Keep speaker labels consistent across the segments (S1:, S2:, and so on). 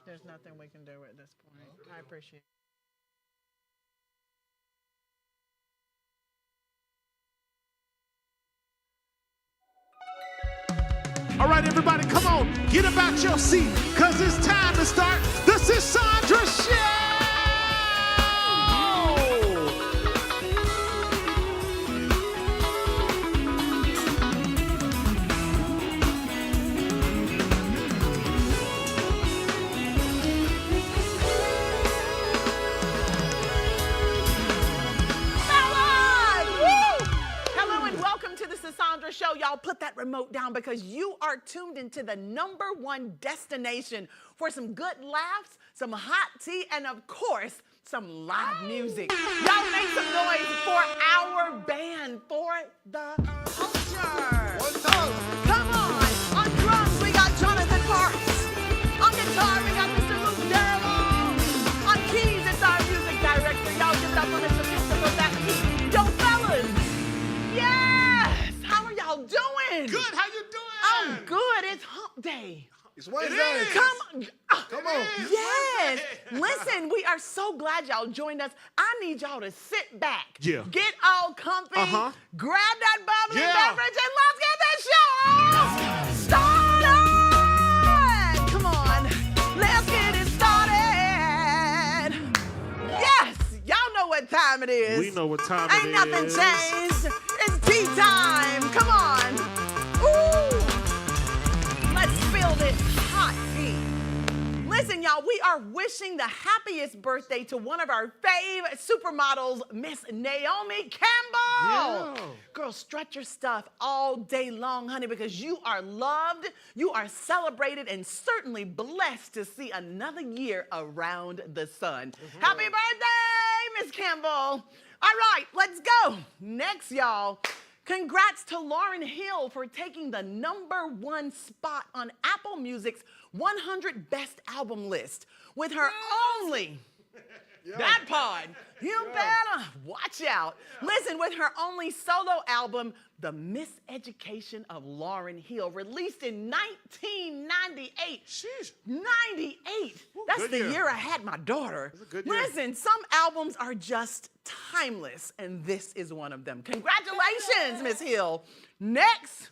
S1: There's nothing we can do at this point. I appreciate it.
S2: All right, everybody, come on. Get about your seat, because it's time to start the Sisaundra Show!
S1: Show. Y'all put that remote down because you are tuned into the #1 destination for some good laughs, some hot tea, and of course, some live music. Y'all make some noise for our band, for the culture.
S2: One time.
S1: Come on drums, we got Jonathan Parks. On guitar, we got Mr. Luke Darrell. On keys, it's our music director. Y'all give it up for Mr. Christopher Backey. Yo, fellas. Yeah. Doing?
S2: Good, how you doing?
S1: I'm good. It's hump day.
S2: It's Wednesday.
S1: Come
S2: on.
S1: Yes. Listen, we are so glad y'all joined us. I need y'all to sit back.
S2: Yeah.
S1: Get all comfy. Grab that bubbly beverage and let's get this show started. Come on. Let's get it started. Yes. Y'all know what time it is.
S2: We know what time it is.
S1: Ain't nothing changed. It's tea time. Come on. Ooh. Let's spill this hot tea. Listen, y'all, we are wishing the happiest birthday to one of our fave supermodels, Miss Naomi Campbell.
S2: Yeah.
S1: Girl, strut your stuff all day long, honey, because you are loved, you are celebrated, and certainly blessed to see another year around the sun. Happy birthday, Miss Campbell. All right, let's go. Next, y'all, congrats to Lauryn Hill for taking the #1 spot on Apple Music's 100 Best Album list with her only, that part, you better watch out. Listen, with her only solo album, The Miseducation of Lauryn Hill, released in 1998.
S2: Sheesh.
S1: 98. That's the year I had my daughter.
S2: That's a good year.
S1: Listen, some albums are just timeless, and this is one of them. Congratulations, Miss Hill. Next.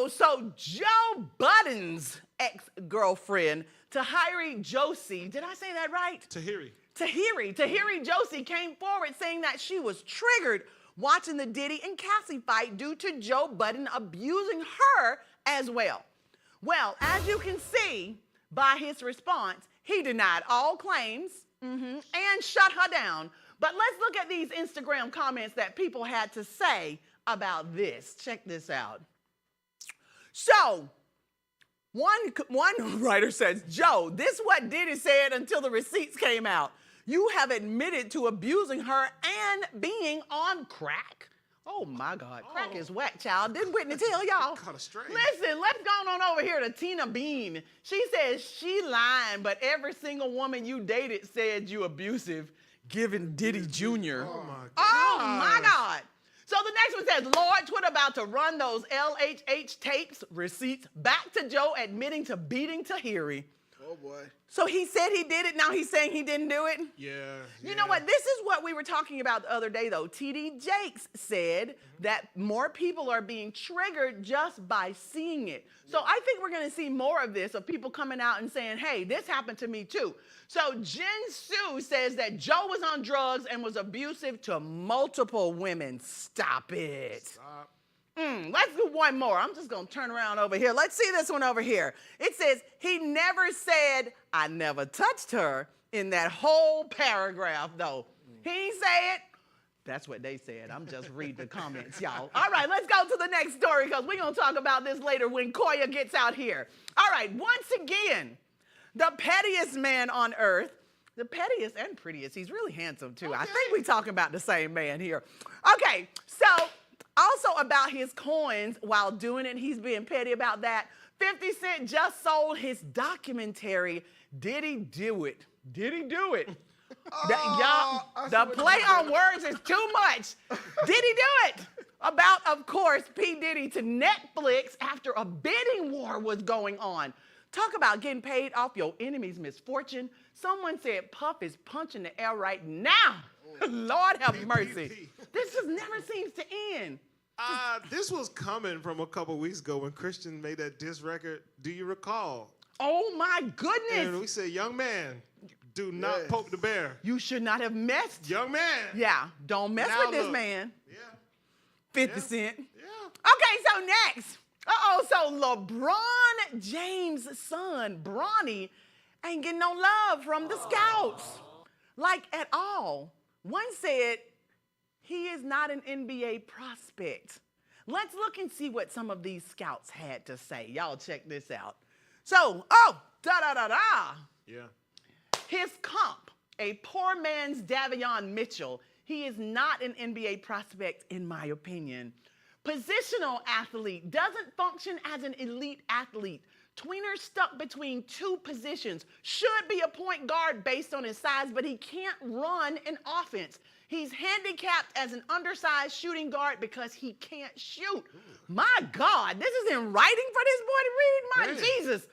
S1: So Joe Budden's ex-girlfriend, TAHIRY Josie, did I say that right? Tahiri Josie came forward saying that she was triggered watching the Diddy and Cassie fight due to Joe Budden abusing her as well. Well, as you can see by his response, he denied all claims and shut her down. But let's look at these Instagram comments that people had to say about this. Check this out. So, one writer says, Joe, this is what Diddy said until the receipts came out. You have admitted to abusing her and being on crack. Oh my God, crack is whack, child. Didn't Whitney tell y'all?
S2: Kind of strange.
S1: Listen, let's go on over here to Tina Bean. She says she lying, but every single woman you dated said you abusive, giving Diddy Jr.
S2: Oh my God.
S1: Oh my God. So the next one says, Lord, Twitter about to run those LHH tapes, receipts, back to Joe admitting to beating Tahiri.
S2: Oh boy.
S1: So he said he did it, now he's saying he didn't do it?
S2: Yeah.
S1: You know what, this is what we were talking about the other day though. TD Jakes said that more people are being triggered just by seeing it. So I think we're gonna see more of this, of people coming out and saying, hey, this happened to me too. So Jen Sue says that Joe was on drugs and was abusive to multiple women. Stop it.
S2: Stop.
S1: Let's do one more. I'm just going to turn around over here. Let's see this one over here. It says, he never said, I never touched her in that whole paragraph, though. He ain't say it. That's what they said. I'm just reading the comments, y'all. All right, let's go to the next story because we're going to talk about this later when Koya gets out here. All right, once again, the pettiest man on earth, the pettiest and prettiest. He's really handsome, too. Okay. I think we're talking about the same man here. Okay, so also about his coins while doing it, he's being petty about that. 50 Cent just sold his documentary, Did He Do It? Did He Do It? Y'all, the play on words is too much. Did he do it? About, of course, P. Diddy to Netflix after a bidding war was going on. Talk about getting paid off your enemy's misfortune. Someone said Puff is punching the air right now. Lord have mercy. This just never seems to end.
S2: This was coming from a couple weeks ago when Christian made that diss record. Do you recall?
S1: Oh my goodness.
S2: And we said, young man, do not poke the bear.
S1: You should not have messed.
S2: Young man.
S1: Yeah, don't mess
S2: Now
S1: with this
S2: look.
S1: man.
S2: Yeah.
S1: 50 Cent.
S2: Yeah.
S1: Okay, so next. So LeBron James' son, Bronny, ain't getting no love from the scouts. Like, at all. One said he is not an NBA prospect. Let's look and see what some of these scouts had to say. Y'all check this out. So,
S2: Yeah.
S1: his comp, a poor man's Davion Mitchell, he is not an NBA prospect in my opinion. Positional athlete, doesn't function as an elite athlete. Tweener stuck between two positions. Should be a point guard based on his size, but he can't run an offense. He's handicapped as an undersized shooting guard because he can't shoot. My God, this is in writing for this boy to read? My Jesus.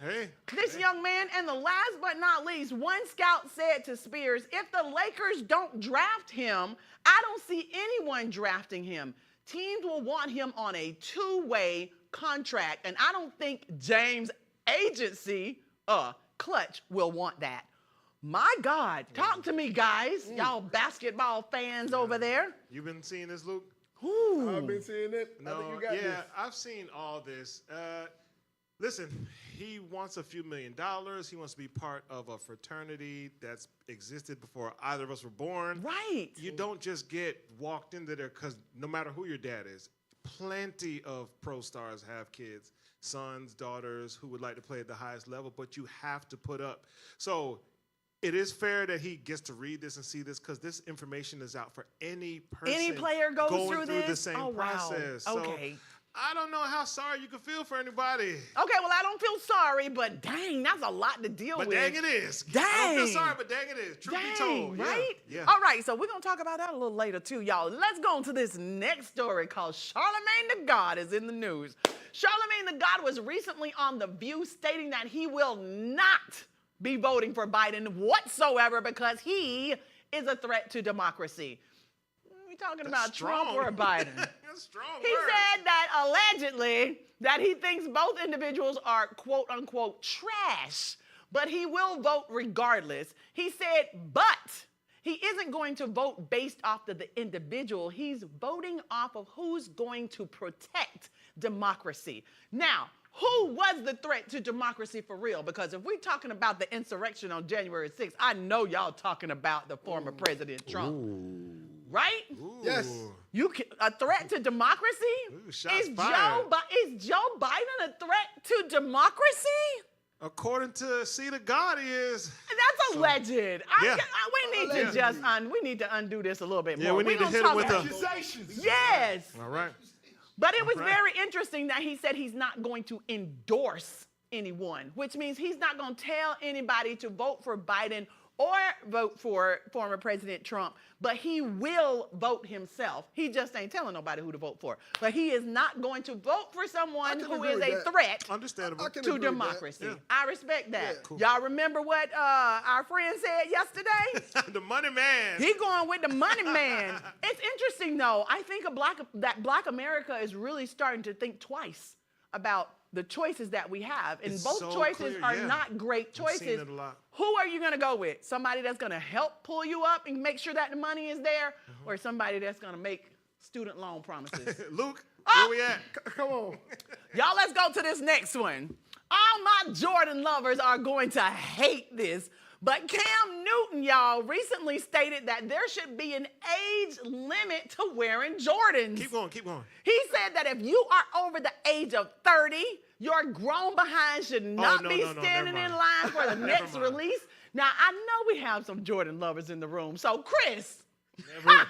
S1: This young man, and the last but not least, one scout said to Spears, if the Lakers don't draft him, I don't see anyone drafting him. Teams will want him on a two-way contract, and I don't think James' agency, Clutch, will want that. My God, talk to me, guys. Y'all basketball fans over there.
S2: You been seeing this, Luke?
S1: Ooh.
S3: I've been seeing it. I think you got this.
S2: I've seen all this. Listen, he wants a few $1 million. He wants to be part of a fraternity that's existed before either of us were born.
S1: Right.
S2: You don't just get walked into there because no matter who your dad is, plenty of pro stars have kids, sons, daughters who would like to play at the highest level, but you have to put up. So it is fair that he gets to read this and see this because this information is out for any person.
S1: Any player goes
S2: going
S1: through
S2: the
S1: this?
S2: same
S1: Oh, wow.
S2: process.
S1: Okay.
S2: So I don't know how sorry you can feel for anybody.
S1: Okay, well, I don't feel sorry, but dang, that's a lot to deal with.
S2: But dang it is.
S1: Dang.
S2: I don't feel sorry, but dang it is. Truth be told.
S1: Right?
S2: Yeah.
S1: All right, so we're going to talk about that a little later, too, y'all. Let's go on to this next story called Charlemagne the God is in the news. Charlemagne the God was recently on The View stating that he will not be voting for Biden whatsoever because he is a threat to democracy. We're talking about Trump or Biden.
S2: That's strong
S1: He
S2: word.
S1: said that allegedly that he thinks both individuals are quote unquote trash, but he will vote regardless. He said, but he isn't going to vote based off of the individual. He's voting off of who's going to protect democracy. Now, who was the threat to democracy for real? Because if we're talking about the insurrection on January 6th, I know y'all talking about the former President Trump. Right?
S3: Yes.
S1: A threat to democracy?
S2: Ooh, shots
S1: is
S2: fired.
S1: Joe Biden a threat to democracy?
S2: According to See the God, he is.
S1: That's alleged.
S2: Yeah.
S1: We need to just we need to undo this a little bit more.
S2: Yeah, we need to
S1: gonna
S2: hit
S1: talk
S2: him with a.
S3: Accusations.
S1: Yes.
S2: All right.
S1: But it was very interesting that he said he's not going to endorse anyone, which means he's not going to tell anybody to vote for Biden or vote for former President Trump, but he will vote himself. He just ain't telling nobody who to vote for. But he is not going to vote for someone who is a threat
S2: Understandable.
S3: I can
S1: to
S3: agree with
S1: democracy.
S2: Yeah.
S1: I respect that.
S3: Yeah.
S2: Cool.
S1: Y'all remember what our friend said yesterday?
S2: The money man.
S1: He going with the money man. It's interesting though. I think that Black America is really starting to think twice about the choices that we have. And
S2: It's
S1: both
S2: so
S1: choices
S2: clear,
S1: are
S2: yeah.
S1: not great
S2: I've seen
S1: choices.
S2: it a lot.
S1: Who are you going to go with? Somebody that's going to help pull you up and make sure that the money is there, or somebody that's going to make student loan promises?
S2: Luke,
S1: Ah!
S2: where we at?
S3: Come on.
S1: Y'all, let's go to this next one. All my Jordan lovers are going to hate this, but Cam Newton, y'all, recently stated that there should be an age limit to wearing Jordans.
S2: Keep going, keep going.
S1: He said that if you are over the age of 30, your grown behind should not
S2: no,
S1: be
S2: no, no,
S1: standing
S2: never
S1: in
S2: mind.
S1: line for the
S2: Never
S1: next
S2: mind.
S1: release. Now, I know we have some Jordan lovers in the room. So, Chris,
S2: I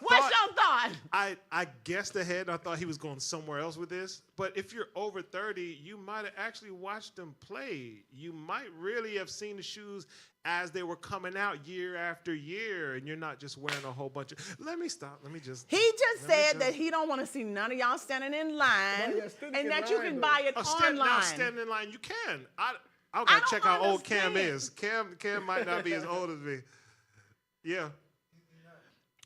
S1: what's your thought?
S2: I guessed ahead. I thought he was going somewhere else with this. But if you're over 30, you might have actually watched them play. You might really have seen the shoes as they were coming out year after year, and you're not just wearing a whole bunch of. Let me stop. Let me just.
S1: He just said that he don't want to see none of y'all standing in line, and that you can buy it online.
S2: Now standing in line, you can. I gotta check how old Cam is. Cam might not be as old as me. Yeah.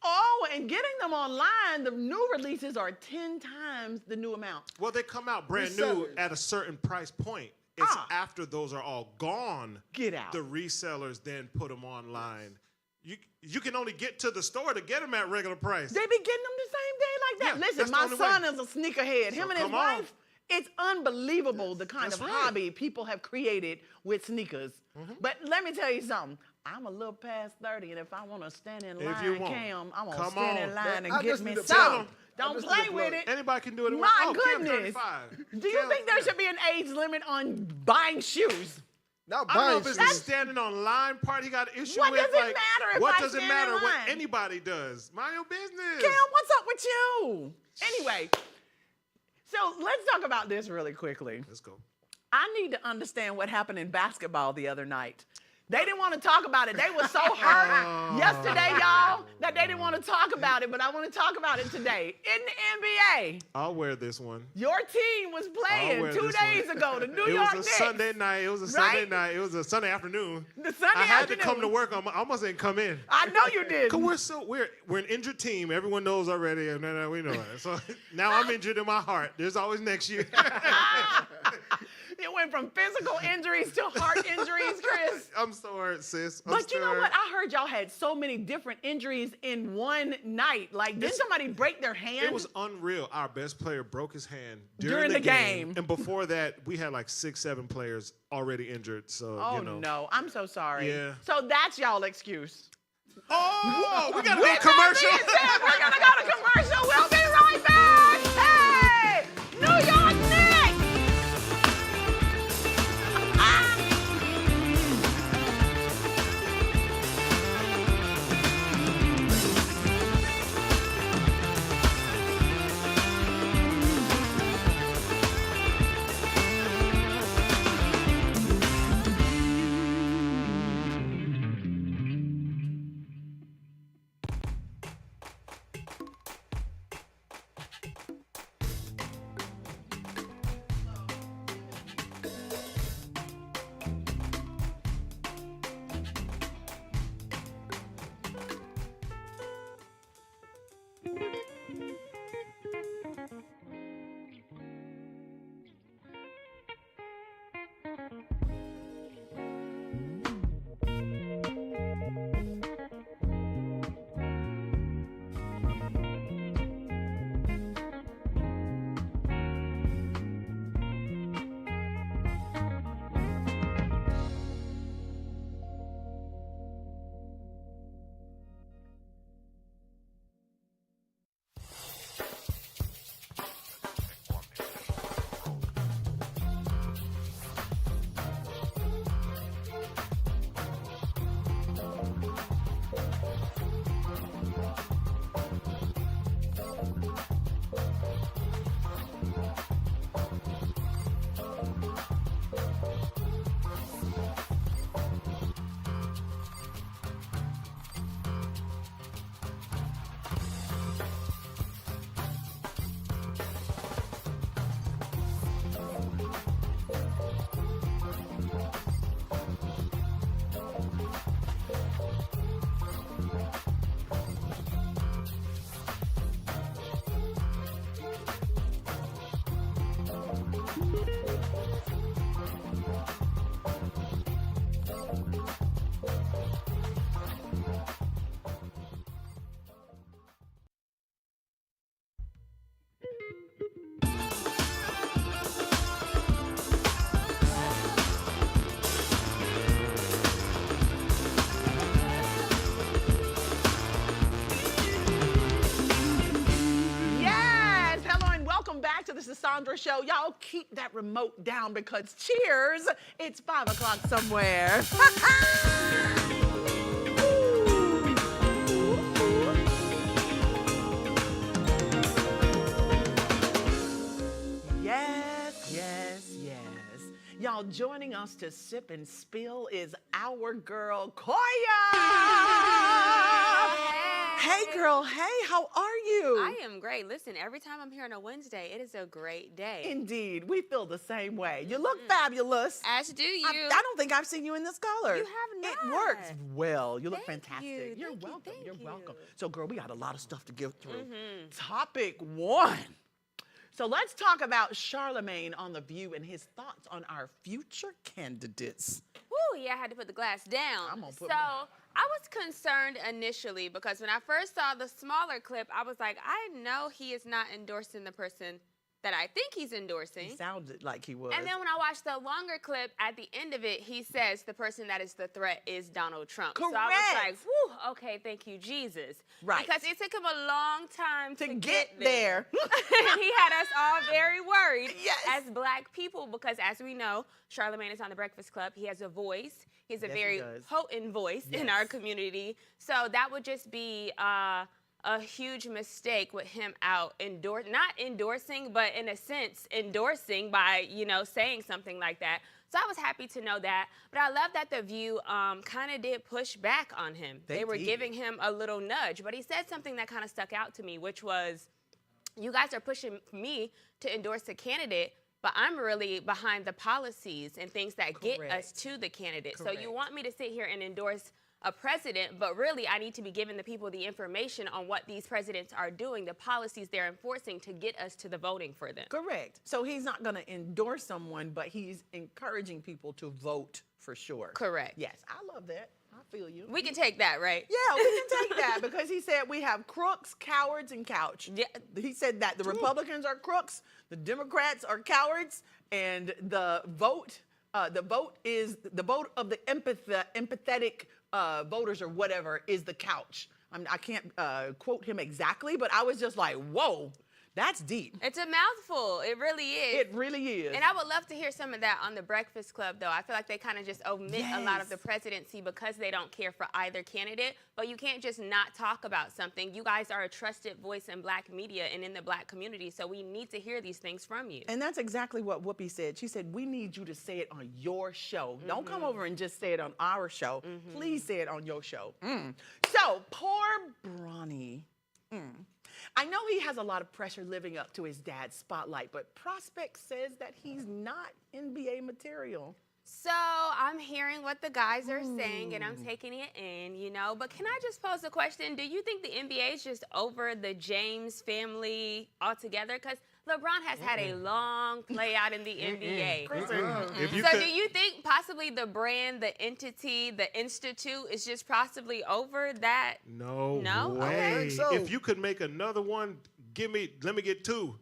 S1: Oh, and getting them online, the new releases are 10 times the new amount.
S2: Well, they come out brand new at a certain price point. It's after those are all gone.
S1: Get out.
S2: The resellers then put them online. You can only get to the store to get them at regular price.
S1: They be getting them the same day like that.
S2: Yeah,
S1: Listen, my son is a sneakerhead. Him and his wife, it's unbelievable the kind of hobby people have created with sneakers. But let me tell you something. I'm a little past 30, and if I want to stand in line, Cam, I'm going to stand in line and get me some. Don't play with it.
S2: Anybody can do it.
S1: My goodness.
S2: Cam,
S1: do you think there should be an age limit on buying shoes?
S3: Not
S2: I don't know
S3: buying
S2: if it's
S3: shoes.
S2: the standing on line part he got an issue
S1: What
S2: with.
S1: does it matter if
S2: what
S1: I
S2: does it
S1: stand
S2: matter
S1: in
S2: what
S1: line?
S2: anybody does? Mind your business.
S1: Cam, what's up with you? Anyway, so let's talk about this really quickly.
S2: Let's go.
S1: I need to understand what happened in basketball the other night. They didn't want to talk about it. They were so hurt yesterday, y'all, that they didn't want to talk about it, but I want to talk about it today. In the NBA,
S2: I'll wear this one.
S1: your team was playing 2 days ago, the New York Knicks.
S2: It was a Sunday night. It was a Sunday night. It was a Sunday afternoon.
S1: The Sunday
S2: I had
S1: afternoon.
S2: to come to work. I almost didn't come in.
S1: I know you did.
S2: Cause we're an injured team. Everyone knows already, and we know it. So now I'm injured in my heart. There's always next year.
S1: It went from physical injuries to heart injuries, Chris.
S2: I'm so hurt, sis.
S1: But you know what? I heard y'all had so many different injuries in one night. Like, didn't somebody break their hand?
S2: It was unreal. Our best player broke his hand
S1: during the game.
S2: And before that, we had like 6-7 players already injured. So,
S1: no. I'm so sorry.
S2: Yeah.
S1: So that's y'all excuse.
S2: Oh, we got to go commercial.
S1: We're going to go to commercial. We'll be right back. Hey, New York Knicks. To the Sisaundra Show. Y'all keep that remote down because cheers, it's 5 o'clock somewhere. Yes. Y'all now joining us to sip and spill is our girl, Koya. Hey, girl. Hey, how are you?
S4: I am great. Listen, every time I'm here on a Wednesday, it is a great day.
S1: Indeed. We feel the same way. You look fabulous.
S4: As do you.
S1: I don't think I've seen you in this color.
S4: You have not.
S1: It works well. You look
S4: Thank
S1: fantastic.
S4: you.
S1: You're
S4: Thank you.
S1: welcome.
S4: Thank
S1: You're
S4: you.
S1: welcome. So, girl, we got a lot of stuff to get through. Topic 1. So let's talk about Charlemagne on The View and his thoughts on our future candidates.
S4: Woo, yeah, I had to put the glass down.
S1: I'm gonna put
S4: so
S1: mine.
S4: I was concerned initially because when I first saw the smaller clip, I was like, I know he is not endorsing the person that I think he's endorsing.
S1: He sounded like he was.
S4: And then when I watched the longer clip, at the end of it, he says the person that is the threat is Donald Trump. So I was like, whew, okay, thank you, Jesus.
S1: Right.
S4: Because it took him a long time
S1: to get there.
S4: And he had us all very worried
S1: Yes.
S4: as black people because, as we know, Charlemagne is on The Breakfast Club. He has a voice. He has a
S1: Yes, he
S4: very
S1: does.
S4: potent voice in our community. So that would just be a huge mistake with him out not endorsing, but in a sense endorsing by, saying something like that. So I was happy to know that. But I love that The View kind of did push back on him. They were
S1: did.
S4: giving him a little nudge. But he said something that kind of stuck out to me, which was, you guys are pushing me to endorse a candidate, but I'm really behind the policies and things that get us to the candidate. So you want me to sit here and endorse a president, but really I need to be giving the people the information on what these presidents are doing, the policies they're enforcing to get us to the voting for them.
S1: Correct. So he's not going to endorse someone, but he's encouraging people to vote for sure.
S4: Correct.
S1: Yes, I love that. I feel you.
S4: We can take that, right?
S1: Yeah, we can take that because he said we have crooks, cowards, and couch.
S4: Yeah.
S1: He said that the Republicans are crooks, the Democrats are cowards, and the vote of the empathetic voters or whatever is the couch. I can't quote him exactly, but I was just like, whoa, that's deep.
S4: It's a mouthful. It really is.
S1: It really is.
S4: And I would love to hear some of that on The Breakfast Club, though. I feel like they kind of just omit a lot of the presidency because they don't care for either candidate. But you can't just not talk about something. You guys are a trusted voice in black media and in the black community, so we need to hear these things from you.
S1: And that's exactly what Whoopi said. She said, we need you to say it on your show. Don't come over and just say it on our show. Please say it on your show. So, poor Bronny. I know he has a lot of pressure living up to his dad's spotlight, but Prospect says that he's not NBA material.
S4: So I'm hearing what the guys are saying, and I'm taking it in, But can I just pose a question? Do you think the NBA is just over the James family altogether? Because LeBron has had a long play out in the NBA. So do you think possibly the brand, the entity, the institute is just possibly over that?
S2: No
S4: way.
S3: I don't think so.
S2: If you could make another one, let me get 2.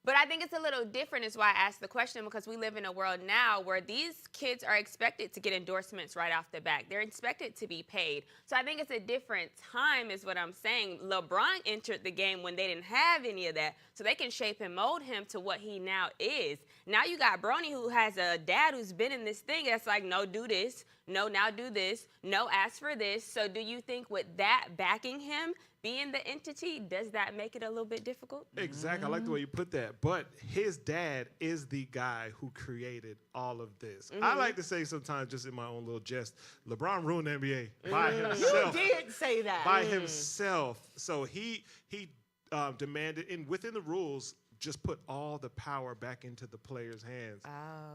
S4: But I think it's a little different is why I asked the question, because we live in a world now where these kids are expected to get endorsements right off the bat. They're expected to be paid. So I think it's a different time is what I'm saying. LeBron entered the game when they didn't have any of that, so they can shape and mold him to what he now is. Now you got Bronny, who has a dad who's been in this thing that's like, no, do this. No, now do this. No, ask for this. So do you think with that backing him, being the entity, does that make it a little bit difficult?
S2: Exactly. I like the way you put that. But his dad is the guy who created all of this. I like to say sometimes, just in my own little jest, LeBron ruined the NBA by himself.
S1: You did say that.
S2: By himself. So he demanded, and within the rules, just put all the power back into the player's hands.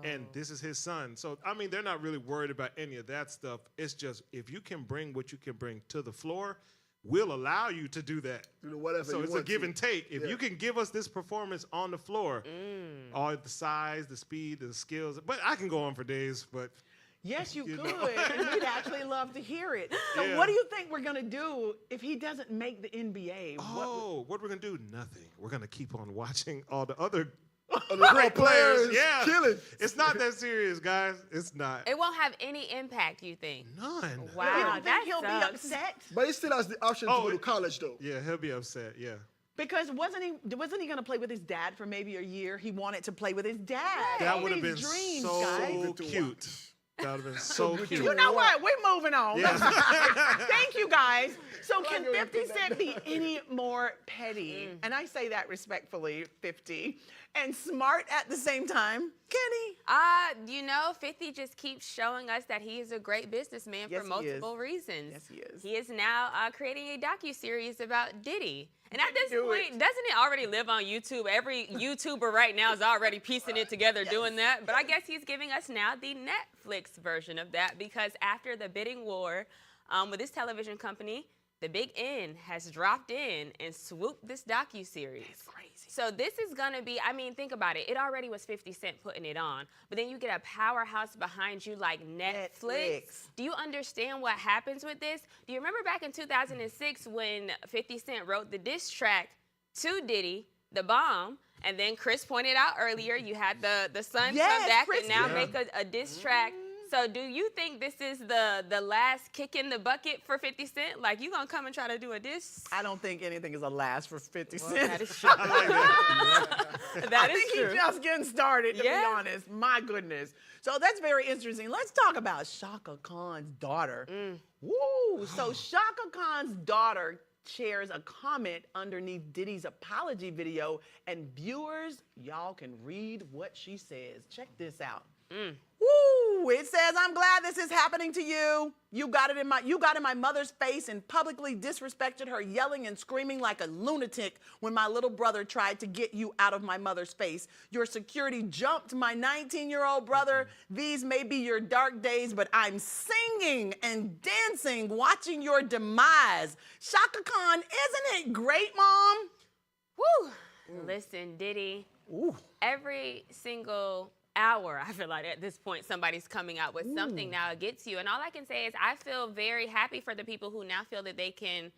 S2: And this is his son. So, I mean, they're not really worried about any of that stuff. It's just, if you can bring what you can bring to the floor, we'll allow you to do that. So it's a give and take. If you can give us this performance on the floor, all the size, the speed, the skills, but I can go on for days, but...
S1: Yes, you could, and we'd actually love to hear it. So what do you think we're going to do if he doesn't make the NBA?
S2: What we're going to do? Nothing. We're going to keep on watching all the other
S3: great players killing.
S2: It's not that serious, guys. It's not.
S4: It won't have any impact, you think?
S2: None.
S4: Wow,
S1: You don't think
S4: that
S1: he'll be
S4: sucks.
S1: upset?
S3: But he still has the option to go to college, though.
S2: Yeah, he'll be upset, yeah.
S1: Because wasn't he going to play with his dad for maybe a year? He wanted to play with his dad.
S2: That
S1: All
S2: would have
S1: these
S2: been
S1: dreams,
S2: so
S1: guys.
S2: cute. That would have been so cute.
S1: You know what? We're moving on.
S2: Yeah.
S1: Thank you, guys. So can
S3: go
S1: 50
S3: repeat that.
S1: Cent be any more petty? And I say that respectfully, 50. And smart at the same time? Can he?
S4: You know, 50 just keeps showing us that he is a great businessman
S1: Yes,
S4: for
S1: he is.
S4: multiple reasons.
S1: Yes, he is.
S4: He is now creating a docuseries about Diddy. And at this
S1: Do
S4: point,
S1: it.
S4: doesn't it already live on YouTube? Every YouTuber right now is already piecing it together doing that. But I guess he's giving us now the Netflix version of that, because after the bidding war with this television company, the Big N has dropped in and swooped this docuseries.
S1: That's crazy.
S4: So this is gonna be, I mean, think about it. It already was 50 Cent putting it on, but then you get a powerhouse behind you like Netflix. Do you understand what happens with this? Do you remember back in 2006 when 50 Cent wrote the diss track to Diddy, The Bomb, and then Chris pointed out earlier, you had the son
S1: Yes,
S4: come back
S1: Chris
S4: and now
S2: did.
S4: make a diss track. So do you think this is the last kick in the bucket for 50 Cent? Like, you gonna come and try to do a diss?
S1: I don't think anything is a last for 50 Cent.
S4: That is true.
S2: I like that.
S4: That
S1: I
S4: is
S1: think
S4: true.
S1: he's just getting started, to be
S4: Yeah.
S1: honest. My goodness. So that's very interesting. Let's talk about Shaka Khan's daughter. Woo! So Shaka Khan's daughter shares a comment underneath Diddy's apology video, and viewers, y'all can read what she says. Check this out. Woo! It says, "I'm glad this is happening to you. You got in my mother's face and publicly disrespected her, yelling and screaming like a lunatic when my little brother tried to get you out of my mother's face. Your security jumped my 19-year-old brother. These may be your dark days, but I'm singing and dancing, watching your demise. Shaka Khan, isn't it great, Mom?"
S4: Woo! Listen, Diddy,
S1: Ooh.
S4: every single hour, I feel like at this point, somebody's coming out with something now it gets you. And all I can say is I feel very happy for the people who now feel that they can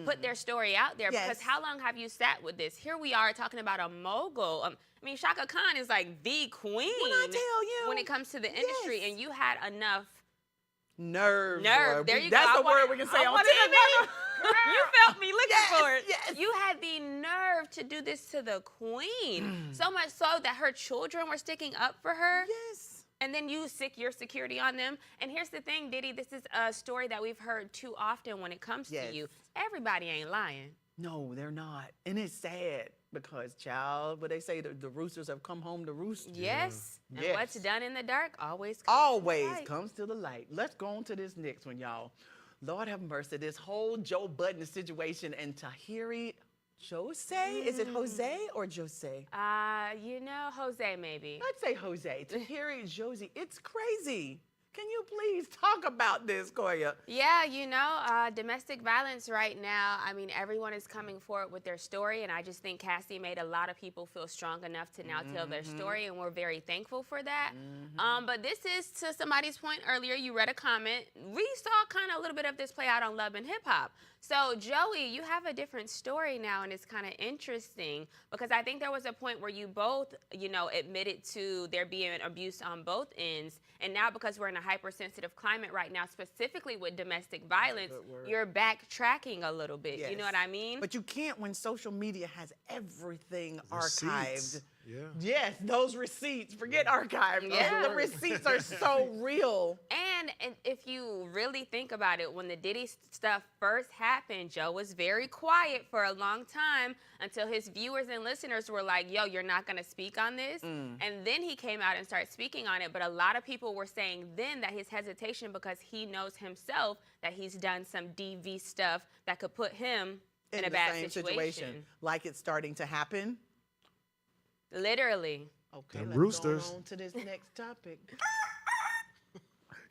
S4: put their story out there.
S1: Yes.
S4: Because how long have you sat with this? Here we are talking about a mogul. I mean, Shaka Khan is like the queen
S1: When I tell you.
S4: when it comes to the industry.
S1: Yes.
S4: And you had enough
S1: Nerve.
S4: nerve.
S1: boy.
S4: There you
S1: That's
S4: go.
S1: the word we can say
S4: I
S1: on
S4: wanted to
S1: TV.
S4: know. You felt me looking
S1: Yes,
S4: for it.
S1: yes.
S4: You had the nerve to do this to the queen. So much so that her children were sticking up for her.
S1: Yes.
S4: And then you sick your security on them. And here's the thing, Diddy, this is a story that we've heard too often when it comes
S1: Yes.
S4: to you. Everybody ain't lying.
S1: No, they're not. And it's sad because, child, what they say, the roosters have come home to roost.
S4: Yes. And
S1: Yes.
S4: what's done in the dark always comes to
S1: Always
S4: the light.
S1: comes to the light. Let's go on to this next one, y'all. Lord have mercy. This whole Joe Budden situation and TAHIRY Jose. Is it Jose or Jose?
S4: You know, Jose maybe.
S1: Let's say Jose. TAHIRY Josie. It's crazy. Can you please talk about this, Koya?
S4: Yeah, you know, domestic violence right now, I mean, everyone is coming forward with their story, and I just think Cassie made a lot of people feel strong enough to now tell their story, and we're very thankful for that. But this is, to somebody's point earlier, you read a comment. We saw kind of a little bit of this play out on Love and Hip Hop. So, Joey, you have a different story now, and it's kind of interesting because I think there was a point where you both, you know, admitted to there being abuse on both ends. And now because we're in a hypersensitive climate right now, specifically with domestic violence, you're backtracking a little bit. You know what I mean?
S1: But you can't when social media has everything
S2: Receipts.
S1: archived.
S2: Yeah.
S1: Yes, those receipts. Forget archived.
S4: Yeah.
S1: The receipts are so real.
S4: And if you really think about it, when the Diddy stuff first happened, Joe was very quiet for a long time until his viewers and listeners were like, yo, you're not going to speak on this? And then he came out and started speaking on it. But a lot of people were saying then that his hesitation because he knows himself that he's done some DV stuff that could put him in a
S1: the
S4: bad
S1: same
S4: situation.
S1: Like it's starting to happen.
S4: Literally.
S1: Okay,
S2: Them
S1: let's
S2: roosters.
S1: go on to this next topic.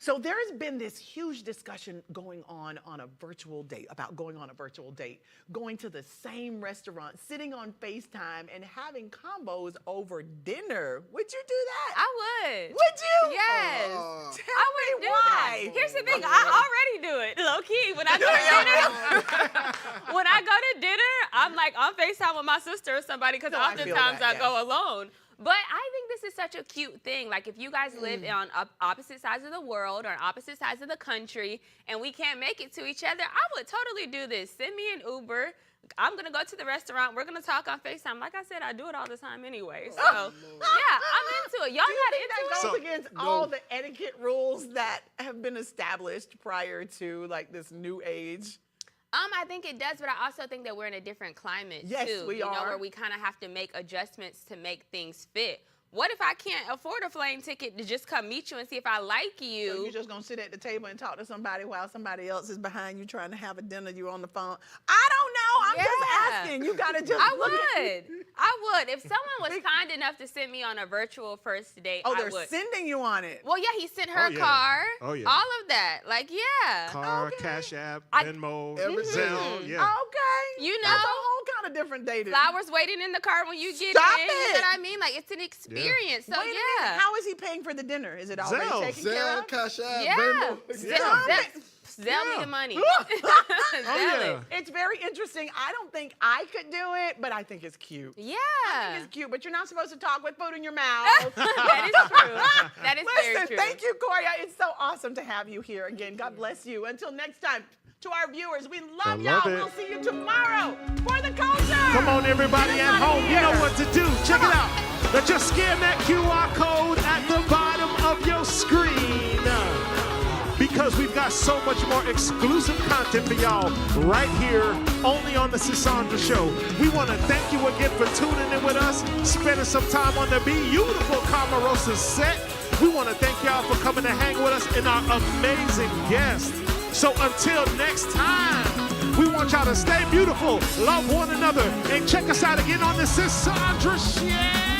S1: So there has been this huge discussion going on a virtual date, about going on a virtual date, going to the same restaurant, sitting on FaceTime, and having combos over dinner. Would you do that?
S4: I would.
S1: Would you?
S4: Yes.
S1: Tell
S4: I
S1: me
S4: would do
S1: why.
S4: that. Here's the thing, I already do it, low key. When I go to dinner, when I go to dinner, I'm like on FaceTime with my sister or somebody because
S1: No, I feel
S4: oftentimes
S1: that,
S4: I go alone. But I think this is such a cute thing. Like if you guys live on opposite sides of the world or on opposite sides of the country and we can't make it to each other, I would totally do this. Send me an Uber. I'm going to go to the restaurant. We're going to talk on FaceTime. Like I said, I do it all the time anyway. So, yeah, I'm into it. Y'all not into
S1: that
S4: it?
S1: goes against all the etiquette rules that have been established prior to like this new age?
S4: I think it does, but I also think that we're in a different climate
S1: Yes,
S4: too.
S1: we
S4: you know,
S1: are.
S4: where we kind of have to make adjustments to make things fit. What if I can't afford a plane ticket to just come meet you and see if I like you?
S1: So you're just gonna sit at the table and talk to somebody while somebody else is behind you trying to have a dinner. You on the phone. I don't know. I'm just asking. You gotta just.
S4: I would. If someone was kind enough to send me on a virtual first date,
S1: Oh,
S4: I
S1: they're
S4: would.
S1: sending you on it.
S4: Well, yeah, he sent her
S2: Oh,
S4: a
S2: yeah.
S4: car.
S2: Oh, yeah.
S4: All of that. Like, yeah.
S2: Car,
S1: Okay.
S2: Cash App,
S4: I-
S2: Venmo,
S3: Everything.
S2: Zelle. Yeah.
S1: Okay.
S4: You
S1: That's a
S4: know?
S1: whole kind of different dating.
S4: Flowers waiting in the car when you get
S1: Stop
S4: in. You know
S1: it.
S4: what I mean? Like, it's an experience. So,
S1: Wait a minute.
S4: yeah.
S1: How is he paying for the dinner? Is it already
S2: Zelle.
S1: taken care
S3: Zelle,
S1: of?
S3: Cash App,
S4: Yeah.
S3: Venmo.
S4: Zell me
S2: Yeah.
S4: the money.
S2: Oh,
S4: Zell
S2: yeah.
S4: it.
S1: It's very interesting. I don't think I could do it, but I think it's cute.
S4: Yeah.
S1: I think it's cute, but you're not supposed to talk with food in your mouth.
S4: That is true. That is very
S1: Listen,
S4: true.
S1: thank you, Koya. It's so awesome to have you here again. God bless you. Until next time, to our viewers, we love y'all.
S2: love it.
S1: We'll see you tomorrow for the culture.
S2: Come on, everybody at home. You know what to do. Check it out. Now just scan that QR code at the bottom of your screen. Because we've got so much more exclusive content for y'all right here, only on the Sisaundra Show. We want to thank you again for tuning in with us, spending some time on the beautiful Camarosa set. We want to thank y'all for coming to hang with us and our amazing guests. So until next time, we want y'all to stay beautiful, love one another, and check us out again on the Sisaundra Show.